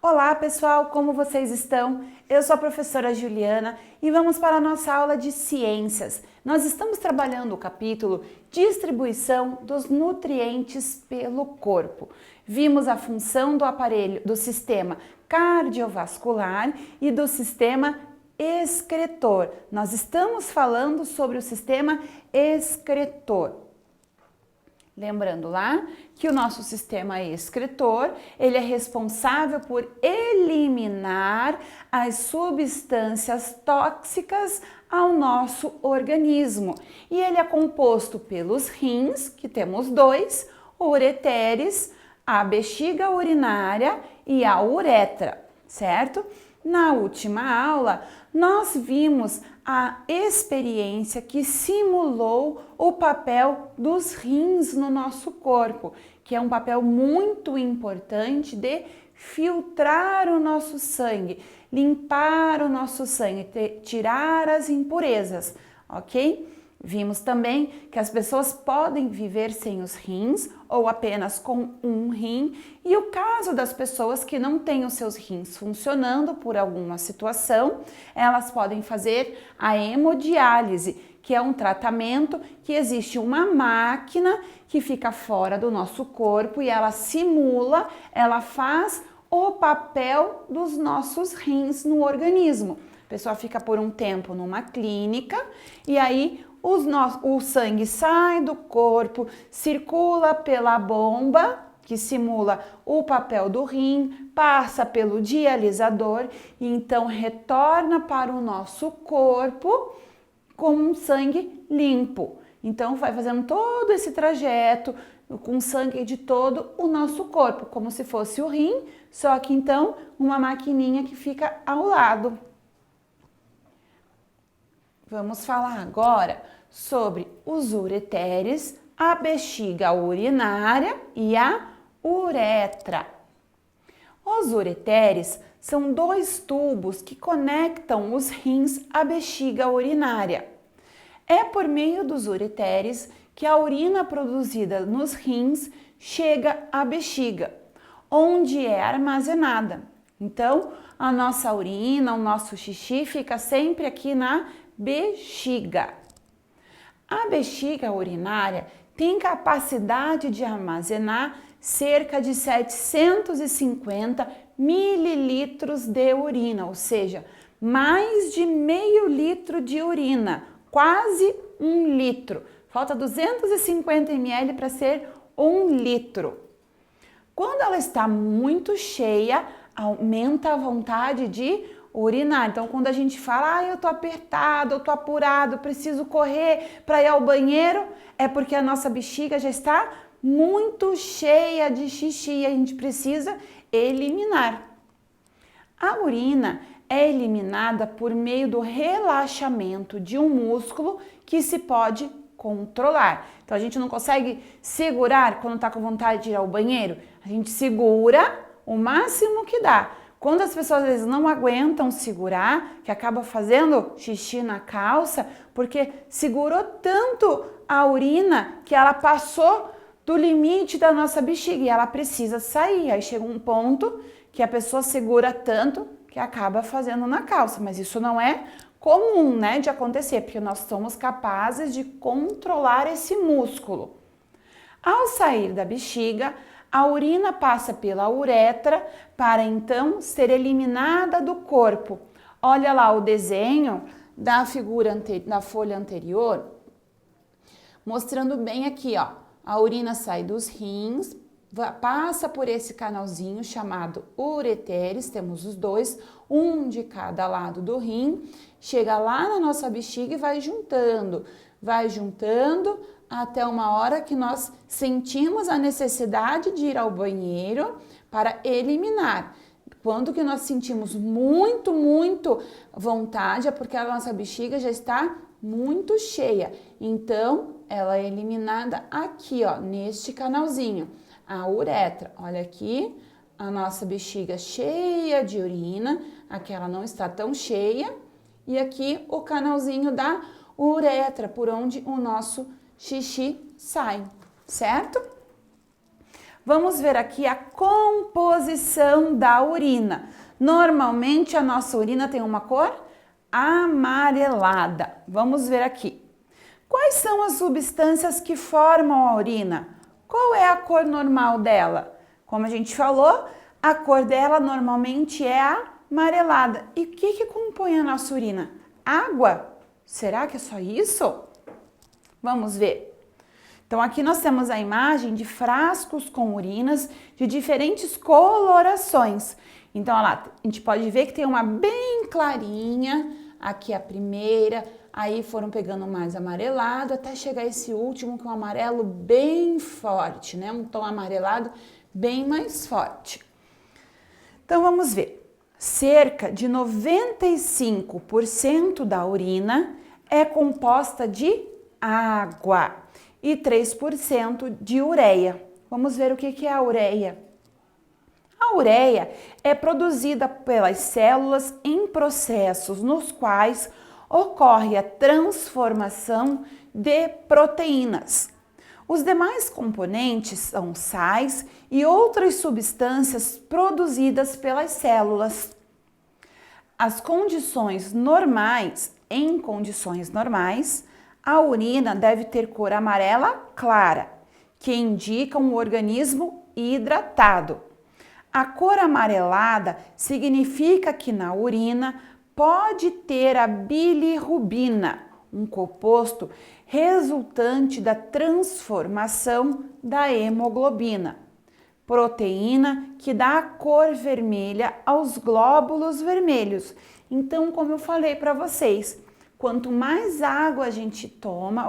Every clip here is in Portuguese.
Olá pessoal, como vocês estão? Eu sou a professora Juliana e vamos para a nossa aula de ciências. Nós estamos trabalhando o capítulo Distribuição dos nutrientes pelo corpo. Vimos a função do aparelho, do sistema cardiovascular e do sistema excretor. Nós estamos falando sobre o sistema excretor. Lembrando lá que o nosso sistema excretor, ele é responsável por eliminar as substâncias tóxicas ao nosso organismo. E ele é composto pelos rins, que temos dois, ureteres, a bexiga urinária e a uretra, certo? Na última aula, nós vimos a experiência que simulou o papel dos rins no nosso corpo, que é um papel muito importante de filtrar o nosso sangue, limpar o nosso sangue, tirar as impurezas, ok? Vimos também que as pessoas podem viver sem os rins ou apenas com um rim, e o caso das pessoas que não têm os seus rins funcionando por alguma situação, elas podem fazer a hemodiálise, que é um tratamento que existe uma máquina que fica fora do nosso corpo e ela simula, ela faz o papel dos nossos rins no organismo. A pessoa fica por um tempo numa clínica e aí o sangue sai do corpo, circula pela bomba, que simula o papel do rim, passa pelo dialisador e então retorna para o nosso corpo com um sangue limpo. Então vai fazendo todo esse trajeto com sangue de todo o nosso corpo, como se fosse o rim, só que então uma maquininha que fica ao lado. Vamos falar agora sobre os ureteres, a bexiga urinária e a uretra. Os ureteres são dois tubos que conectam os rins à bexiga urinária. É por meio dos ureteres que a urina produzida nos rins chega à bexiga, onde é armazenada. Então, a nossa urina, o nosso xixi fica sempre aqui na bexiga. A bexiga urinária tem capacidade de armazenar cerca de 750 mililitros de urina, ou seja, mais de meio litro de urina, quase 1 litro. Falta 250 ml para ser 1 litro. Quando ela está muito cheia, aumenta a vontade de urinar. Então, quando a gente fala, eu tô apertado, eu tô apurado, preciso correr para ir ao banheiro, é porque a nossa bexiga já está muito cheia de xixi e a gente precisa eliminar. A urina é eliminada por meio do relaxamento de um músculo que se pode controlar. Então, a gente não consegue segurar quando tá com vontade de ir ao banheiro. A gente segura o máximo que dá. Quando as pessoas às vezes não aguentam segurar, que acaba fazendo xixi na calça, porque segurou tanto a urina que ela passou do limite da nossa bexiga e ela precisa sair. Aí chega um ponto que a pessoa segura tanto que acaba fazendo na calça, mas isso não é comum, né, de acontecer, porque nós somos capazes de controlar esse músculo. Ao sair da bexiga, a urina passa pela uretra para então ser eliminada do corpo. Olha lá o desenho da figura da folha anterior, mostrando bem aqui, ó. A urina sai dos rins, passa por esse canalzinho chamado ureteres, temos os dois, um de cada lado do rim, chega lá na nossa bexiga e vai juntando até uma hora que nós sentimos a necessidade de ir ao banheiro para eliminar. Quando que nós sentimos muito vontade, é porque a nossa bexiga já está muito cheia. Então, ela é eliminada aqui, ó, neste canalzinho, a uretra. Olha aqui, a nossa bexiga cheia de urina, aqui ela não está tão cheia, e aqui o canalzinho da uretra, por onde o nosso xixi sai, certo? Vamos ver aqui a composição da urina. Normalmente a nossa urina tem uma cor amarelada. Vamos ver aqui. Quais são as substâncias que formam a urina? Qual é a cor normal dela? Como a gente falou, a cor dela normalmente é amarelada. E o que compõe a nossa urina? Água? Será que é só isso? Vamos ver. Então aqui nós temos a imagem de frascos com urinas de diferentes colorações. Então, olha lá, a gente pode ver que tem uma bem clarinha, aqui a primeira, aí foram pegando mais amarelado, até chegar esse último que é um amarelo bem forte, né? Um tom amarelado bem mais forte. Então, vamos ver. Cerca de 95% da urina é composta de água e 3% de ureia. Vamos ver o que é a ureia. A ureia é produzida pelas células em processos nos quais ocorre a transformação de proteínas. Os demais componentes são sais e outras substâncias produzidas pelas células. Em condições normais, a urina deve ter cor amarela clara, que indica um organismo hidratado. A cor amarelada significa que na urina pode ter a bilirrubina, um composto resultante da transformação da hemoglobina, proteína que dá a cor vermelha aos glóbulos vermelhos. Então, como eu falei para vocês, quanto mais água a gente toma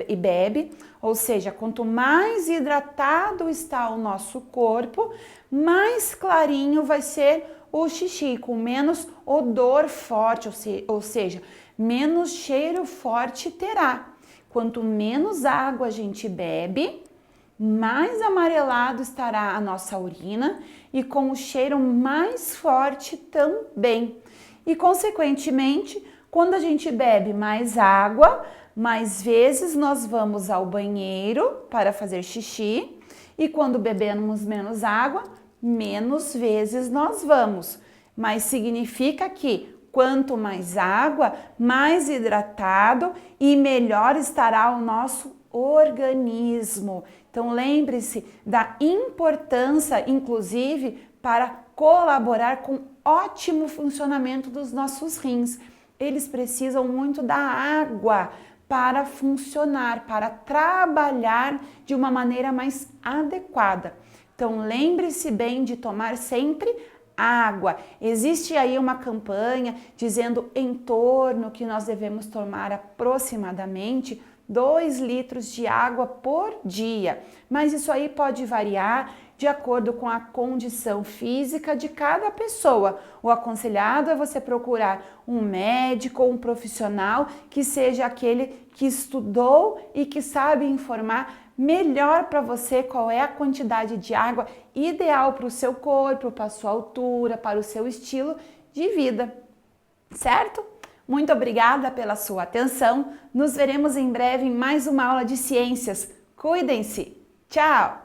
e bebe, ou seja, quanto mais hidratado está o nosso corpo, mais clarinho vai ser o xixi, com menos odor forte, ou seja, menos cheiro forte terá. Quanto menos água a gente bebe, mais amarelado estará a nossa urina e com o cheiro mais forte também. E, consequentemente, quando a gente bebe mais água, mais vezes nós vamos ao banheiro para fazer xixi, e quando bebemos menos água, menos vezes nós vamos. Mas significa que quanto mais água, mais hidratado e melhor estará o nosso organismo. Então lembre-se da importância, inclusive, para colaborar com o ótimo funcionamento dos nossos rins. Eles precisam muito da água para funcionar, para trabalhar de uma maneira mais adequada. Então, lembre-se bem de tomar sempre água. Existe aí uma campanha dizendo em torno que nós devemos tomar aproximadamente 2 litros de água por dia, mas isso aí pode variar de acordo com a condição física de cada pessoa. O aconselhado é você procurar um médico ou um profissional que seja aquele que estudou e que sabe informar melhor para você qual é a quantidade de água ideal para o seu corpo, para a sua altura, para o seu estilo de vida, certo? Muito obrigada pela sua atenção. Nos veremos em breve em mais uma aula de ciências. Cuidem-se. Tchau!